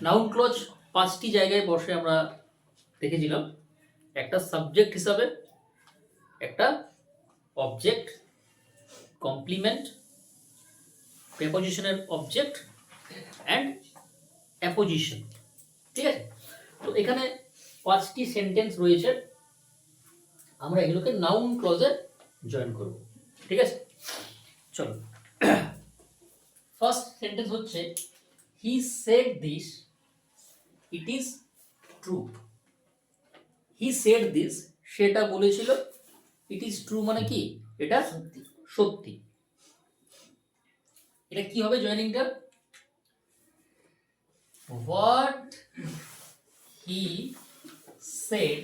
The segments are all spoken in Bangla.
নাউন ক্লজ 5টি জায়গায় বসে আমরা দেখেছিলাম। একটা সাবজেক্ট হিসাবে, একটা অবজেক্ট, কমপ্লিমেন্ট, প্রেপোজিশনের অবজেক্ট অ্যান্ড অ্যাপোজিশন। ঠিক আছে, তো এখানে 5টি সেন্টেন্স রয়েছে, আমরা এগুলোকে নাউন ক্লজে জয়েন করব। ঠিক আছে, চলো। ফার্স্ট সেন্টেন্স হচ্ছে he said this, it is true. He said this, সেটা বলেছিল। ইট ইজ ট্রু মানে কি, এটা সত্যি। এটা কি হবে জয়েনিংটা? What he said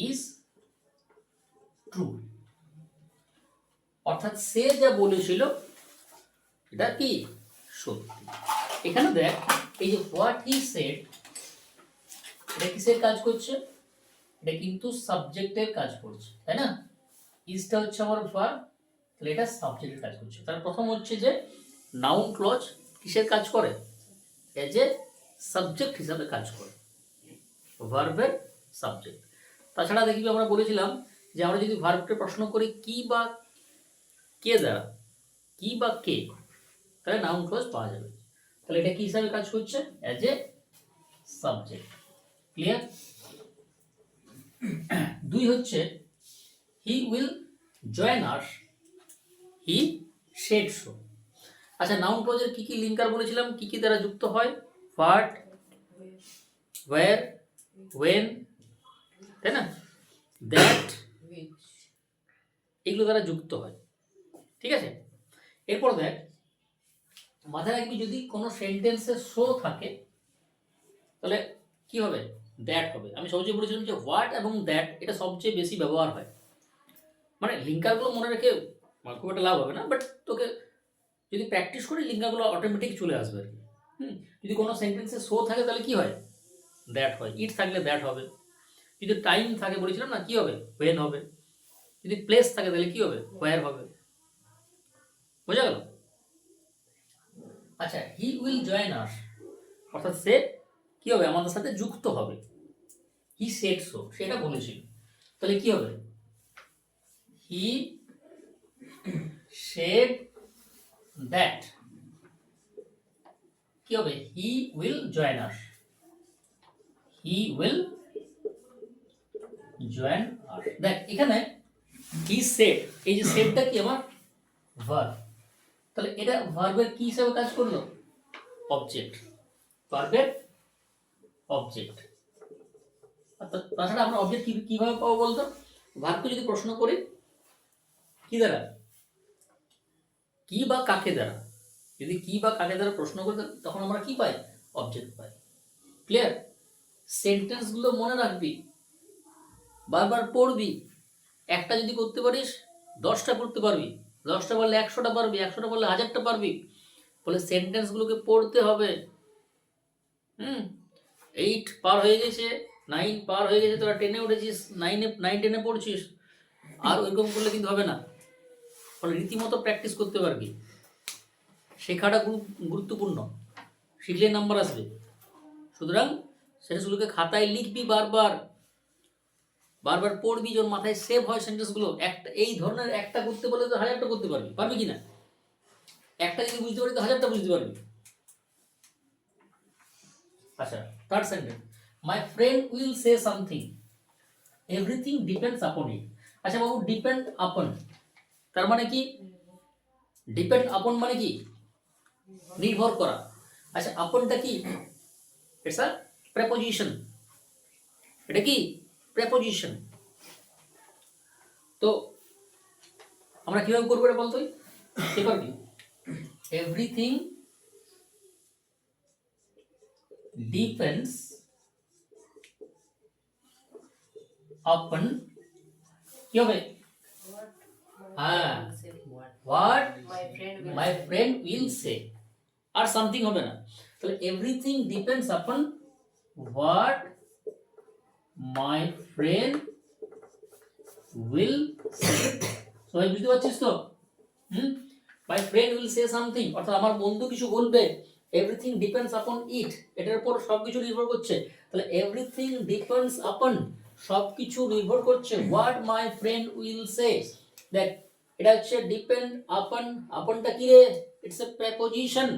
is true, অর্থাৎ সে যা বলেছিল এটা কি সত্যি। এখানে দেখ, এই যে হোয়াট হি সেড, এটা কিসের কাজ করছে? এটা কিন্তু সাবজেক্টের কাজ করছে, তাই না? ইজটা হচ্ছে আমার ভার্ব, তাহলে এটা সাবজেক্টের কাজ করছে। তার প্রথম হচ্ছে যে নাউন ক্লজ কিসের কাজ করে? এজ এ সাবজেক্ট হিসাবে কাজ করে, ভার্বের সাবজেক্ট। তাছাড়া দেখবি আমরা বলেছিলাম যে আমরা যদি ভার্বকে প্রশ্ন করি কি বা কে দ্বারা, কি বা কে, তাহলে নাউন ক্লজ পাওয়া যাবে। তাহলে এটা কি হিসাবে কাজ করছে? As a subject. ক্লিয়ার? 2 হচ্ছে he will join us, he said so. আচ্ছা, নাউন ক্লজের কি কি লিঙ্কার বলেছিলাম, কি কি দ্বারা যুক্ত হয়? হোয়াট, ওয়্যার, ওয়েন, তাই না? দ্যাট, এগুলো দ্বারা যুক্ত হয়। ঠিক আছে, এরপর দেখ, মাথায় রাখবি যদি কোনো সেন্টেন্সে সো থাকে তাহলে কি হবে? দ্যাট হবে। আমি সবচেয়ে বলেছিলাম যে হোয়াট এবং দ্যাট এটা সবচেয়ে বেশি ব্যবহার হয়। মানে লিঙ্কারগুলো মনে রেখে খুব একটা লাভ হবে না, বাট তোকে যদি প্র্যাকটিস করি লিঙ্কারগুলো অটোমেটিক চলে আসবে আর কি। যদি কোনো সেন্টেন্সে সো থাকে তাহলে কি হয়? দ্যাট হয়। ইট থাকলে দ্যাট হবে। যদি টাইম থাকে বলেছিলাম না, কি হবে? ওয়েন হবে। যদি প্লেস থাকে তাহলে কি হবে? হোয়ার হবে। বোঝা গেল? আচ্ছা, হি উইল জয়েন আস, অর্থাৎ সে কি হবে? আমাদের সাথে যুক্ত হবে। হি সেড সো, সেটা বলেছিল। তাহলে কি হবে? হি সেড দ্যাট, কি হবে? He will join us, he will join us. দেখ এখানে হি সেড, এই যে সেডটা কি আমার ভার্ব, তাহলে এটা ভার্বের কি হিসাবে কাজ করলো? অবজেক্ট, ভার্বের অবজেক্ট। তাছাড়া আমরা অবজেক্ট কিভাবে পাবো বলতো? ভার্বকে যদি প্রশ্ন করি কি দ্বারা, কি বা কাকে দ্বারা, যদি কি বা কাকে দ্বারা প্রশ্ন করি তখন আমরা কি পাই? অবজেক্ট পাই। ক্লিয়ার? সেন্টেন্স গুলো মনে রাখবি, বারবার পড়বি। একটা যদি করতে পারিস 10টা করতে পারবি, 10টা পারলে 100টা পারবি, 100টা পারলে 1000টা পারবি। বলে সেন্টেন্স গুলোকে পড়তে হবে। 8 পার হয়ে গেছে, 9 পার হয়ে গেছে, তোরা 10-এ উঠেছিস, 9-10-এ পড়ছিস, আর ওইরকম করলে কিন্তু হবে না। ফলে রীতিমতো প্র্যাকটিস করতে পারবি। শেখাটা গুরুত্বপূর্ণ, শিখলে নাম্বার আসবে। সুতরাং সেন্টেন্সগুলোকে খাতায় লিখবি, বারবার বারবার পড়বি, যখন মাথায় সেভ হয় সেন্টেন্সগুলো। একটা এই ধরনের একটা করতে বলে তো 1000টা করতে পারবি, পারবি কিনা? একটা যদি বুঝতে পারি তো 1000টা বুঝতে পারবি। আচ্ছা, third sentence, my friend will say something, everything depends upon it. আচ্ছা বাবু, ডিপেন্ড আপন তার মানে কি? ডিপেন্ড আপন মানে কি? নির্ভর করা। আচ্ছা, আপনটা কি? It's a preposition. এটা কি? প্রেপোজিশন। তো আমরা কিভাবে করবো এটা বলতো? কি পারবি? এভরিথিং ডিপেন্ডস আপন, কি হবে? হ্যাঁ, what my friend will say, আর সামথিং হবে না। তাহলে everything depends upon what my friend will say. সবাই বুঝতে পারছিস তো? My friend will say something, অর্থাৎ আমার বন্ধু কিছু বলবে, এভরিথিং ডিপেন্ডস আপন ইট, এটার উপর সবকিছু নির্ভর করছে। তাহলে এভরিথিং ডিপেন্ডস আপন, সবকিছু নির্ভর করছে হোয়াট মাই ফ্রেন্ড উইল সে। দেখ এটা হচ্ছে ডিপেন্ড আপন, আপনটা কি রে? It's a preposition.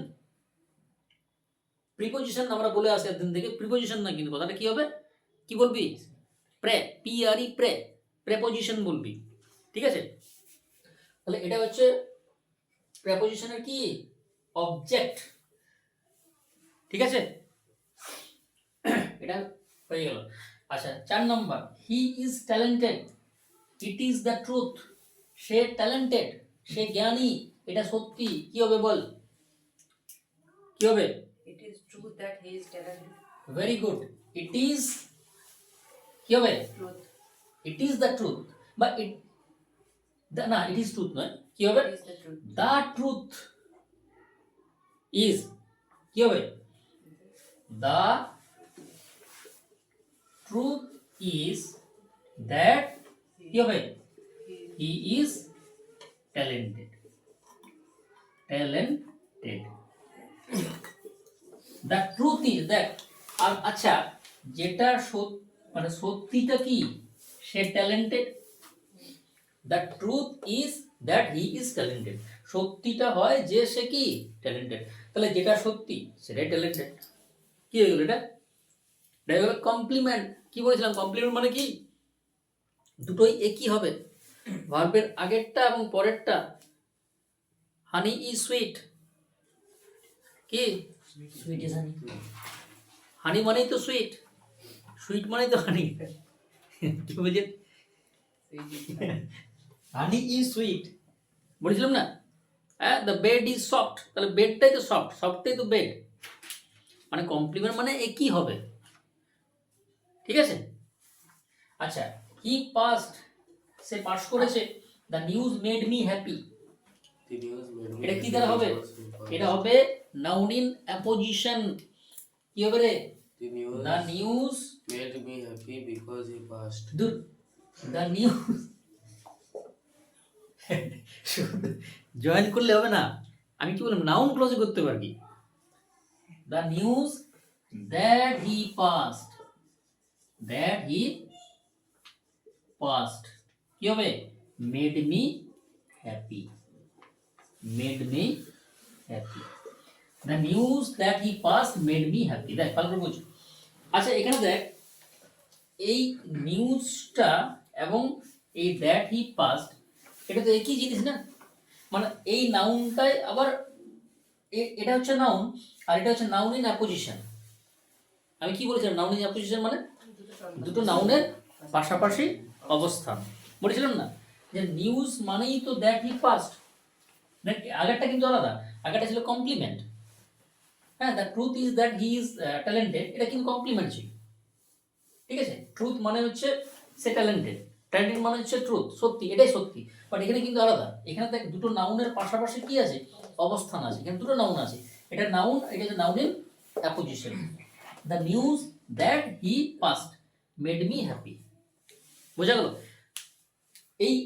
প্রিপোজিশন আমরা বলে আসি একদিন থেকে, প্রিপোজিশন না, কিন্তু কথাটা কি হবে, কি বলবি? প্রে, পি আর ই, প্রে, প্রেপোজিশন বলবি, ঠিক আছে? তাহলে এটা হচ্ছে প্রেপোজিশনের কি অবজেক্ট, ঠিক আছে? এটা হয়ে গেল। আচ্ছা 4 নম্বর, he is talented, it is the truth. সে ট্যালেন্টেড, সে জ্ঞানী, এটা সত্যি, কি হবে বল, কি হবে? It is true that he is talented. Very good, it is, কি হবে? Truth. It is the truth, বা ইট, না ইট ইজ ট্রুথ নয়, কি হবে? It is the truth. The truth is, কি হবে? দ্য ট্রুথ ইজ দ্যাট, কি হবে? He is talented, talented. The truth is that. আর আচ্ছা, যেটা মানে সত্যিটা কি, সে talented. The truth is that he is talented, সত্যিটা হয় যে সে কি ট্যালেন্টেড। তাহলে যেটা সত্যি সেটাই ট্যালেন্টেড। কি হয়ে গেল এটা? এটা হয়ে গেল কমপ্লিমেন্ট। কি বলেছিলাম, কমপ্লিমেন্ট মানে কি, দুটোই একই হবে, ভার্বের আগেরটা এবং পরেরটা। হানি ইজ সুইট, কি সুইট ইজ হানি, হানি মানেই তো সুইট, সুইট মানেই তো হানি, কি বুঝলেন? হানি ইজ সুইট বলেছিলাম না। হ্যাঁ, দ্য বেড ইজ সফট, তাহলে বেডটাই তো সফট, সফটটাই তো বেড, মানে কমপ্লিমেন্ট মানে একই হবে, ঠিক আছে? আচ্ছা, হি পাসড, সে পাস করেছে। The news made me happy, এটা কি দ্বারা হবে? এটা হবে নাউন ইন অ্যাপোজিশন। কি হবে রে? The news made me happy because he passed. The news join করলে হবে না, আমি কি বললাম, নাউন ক্লোজে করতে পারবি। The news that he passed, that he passed, কি হবে? Made me happy, made me happy. The news that he passed made me happy. দেখ ভালো করে বুঝ। আচ্ছা এখানে দেখ, এই নিউজটা এবং এই দ্যাট হি পাসড, এটা তো একই জিনিস না, মানে এই নাউনটাই আবার এটা হচ্ছে নাউন, আর এটা হচ্ছে নাউন ইন অ্যাপোজিশন। আমি কি বলেছিলাম, নাউন ইন অ্যাপোজিশন মানে দুটো নাউনের পাশাপাশি অবস্থান। বলেছিলাম না যে নিউজ মানেই তো দ্যাট হি পাসড, দেখ আগেরটা কিন্তু আলাদা, আগেরটা ছিল কমপ্লিমেন্ট। হ্যাঁ, the truth is that he is talented, এটা কিন্তু কমপ্লিমেন্ট ছিল, ঠিক আছে? ট্রুথ মানে হচ্ছে সে ট্যালেন্টেড, ট্যালেন্টেড মানে হচ্ছে ট্রুথ, সত্যি, এটাই সত্যি। বাট এখানে কিন্তু আলাদা, এখানে দেখ দুটো নাউনের পাশাপাশি কি আছে, অবস্থান আছে, এখানে দুটো নাউন আছে, এটা নাউন, এটা হচ্ছে noun in apposition. The news that he passed made me happy, বোঝা গেল?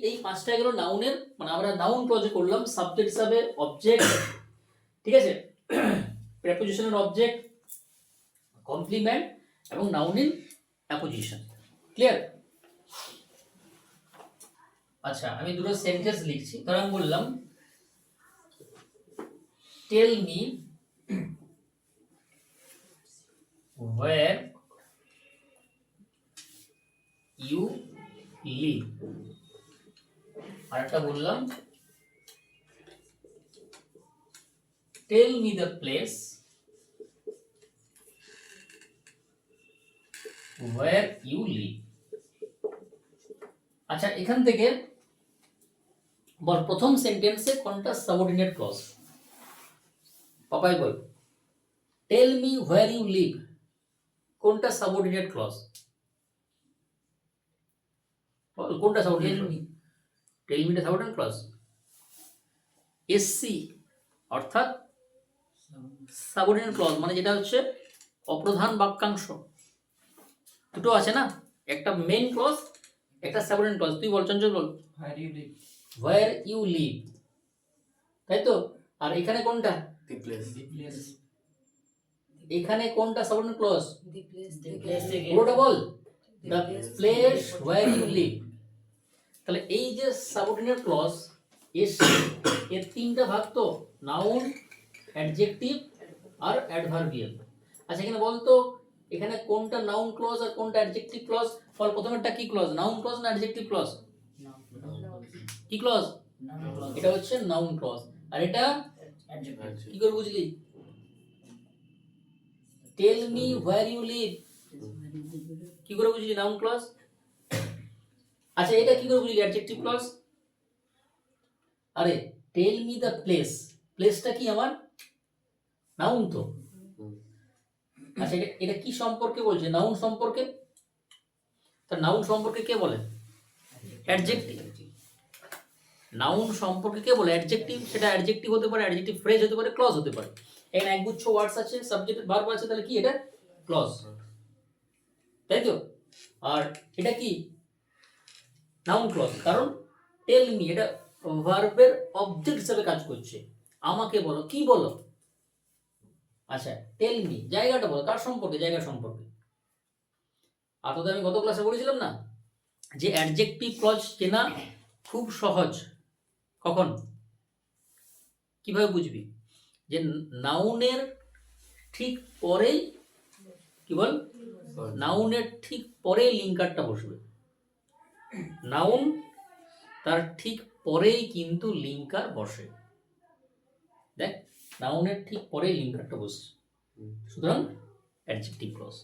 এই পাঁচটা গেল নাউনের, মানে আমরা নাউন ক্লজে করলাম সাবজেক্ট হিসাবে অবজেক্ট, ঠিক আছে? প্রেপোজিশনের অবজেক্ট, কমপ্লিমেন্ট এবং নাউন ইন অ্যাপোজিশন। ক্লিয়ার? আচ্ছা আমি দুটো সেন্টেন্স লিখছি। ধর আমি বললাম tell me where you live, আর একটা বললাম tell me the place where you live। আচ্ছা এখান থেকে বল প্রথম সেন্টেন্সে কোনটা সাবঅর্ডিনেট ক্লজ? পাপাই বল, tell me where you live কোনটা সাবঅর্ডিনেট ক্লজ? কোনটা সাবঅর্ডিনেট? টেল মিটা সাবঅর্ডিনেট ক্লজ। এসসি অর্থাৎ সাবঅর্ডিনেট ক্লজ মানে যেটা হচ্ছে অপ্রধান বাক্যাংশ। দুটো আছে না, একটা মেইন ক্লজ, একটা সাবঅর্ডিনেট ক্লজ। তুই বল চঞ্চল বল, where you live, তাই তো? আর এখানে কোনটা? The place. এখানে কোনটা subordinate clause? The place The they place live. they live. পুরোটা বল। The the place place where you live. তাহলে এই যে সাবঅর্ডিনেট ক্লজ এর তিনটা ভাগ তো, নাউন, অ্যাডজেক্টিভ আর অ্যাডভার্বিয়াল। আচ্ছা এখানে বলতো এখানে কোনটা নাউন ক্লজ আর কোনটা অ্যাডজেক্টিভ ক্লজ? ফল প্রথমেরটা কি ক্লজ, নাউন ক্লজ না অ্যাডজেক্টিভ ক্লজ? কি ক্লজ? এটা হচ্ছে নাউন ক্লজ। আর এটা কি করে বুঝলি? Tell me where you live, কি করে বুঝলি নাউন ক্লজ? আচ্ছা এটা কি করে বুঝলি অ্যাডজেক্টিভ ক্লজ? আরে টেল মি দ্য প্লেস, প্লেসটা কি আমার নাউন তো। আচ্ছা এটা কি সম্পর্কে বলছে? নাউন সম্পর্কে। তা নাউন সম্পর্কে কে বলে? অ্যাডজেক্টিভ। নাউন সম্পর্কে কে বলে? অ্যাডজেক্টিভ। সেটা অ্যাডজেক্টিভ হতে পারে, অ্যাডজেক্টিভ ফ্রেজ হতে পারে, ক্লজ হতে পারে। এখানে একগুচ্ছ ওয়ার্ডস আছে, সাবজেক্ট ভার্ব আছে, তাহলে কি এটা? ক্লজ, তাই তো? আর এটা কি? Noun clause. কারণ টেল মি এটা ভার্বের অবজেক্ট হিসেবে কাজ করছে। আমাকে বলো, কি বলো? আচ্ছা টেল মি জায়গাটা বলো, কার সম্পর্কে? জায়গা সম্পর্কে। আর তো আমি গত ক্লাসে বলেছিলাম না যে অ্যাডজেক্টিভ ক্লজ চেনা খুব সহজ। কখন, কিভাবে বুঝবি? যে নাউনের ঠিক পরেই কি বল, নাউনের ঠিক পরেই লিঙ্কারটা বসবে। নাউন তার ঠিক পরেই কিন্তু লিঙ্কার বসে। দেখ নাউনের ঠিক পরেই লিঙ্কারটা বসছে, সুতরাং অ্যাডজেক্টিভ ক্লজ।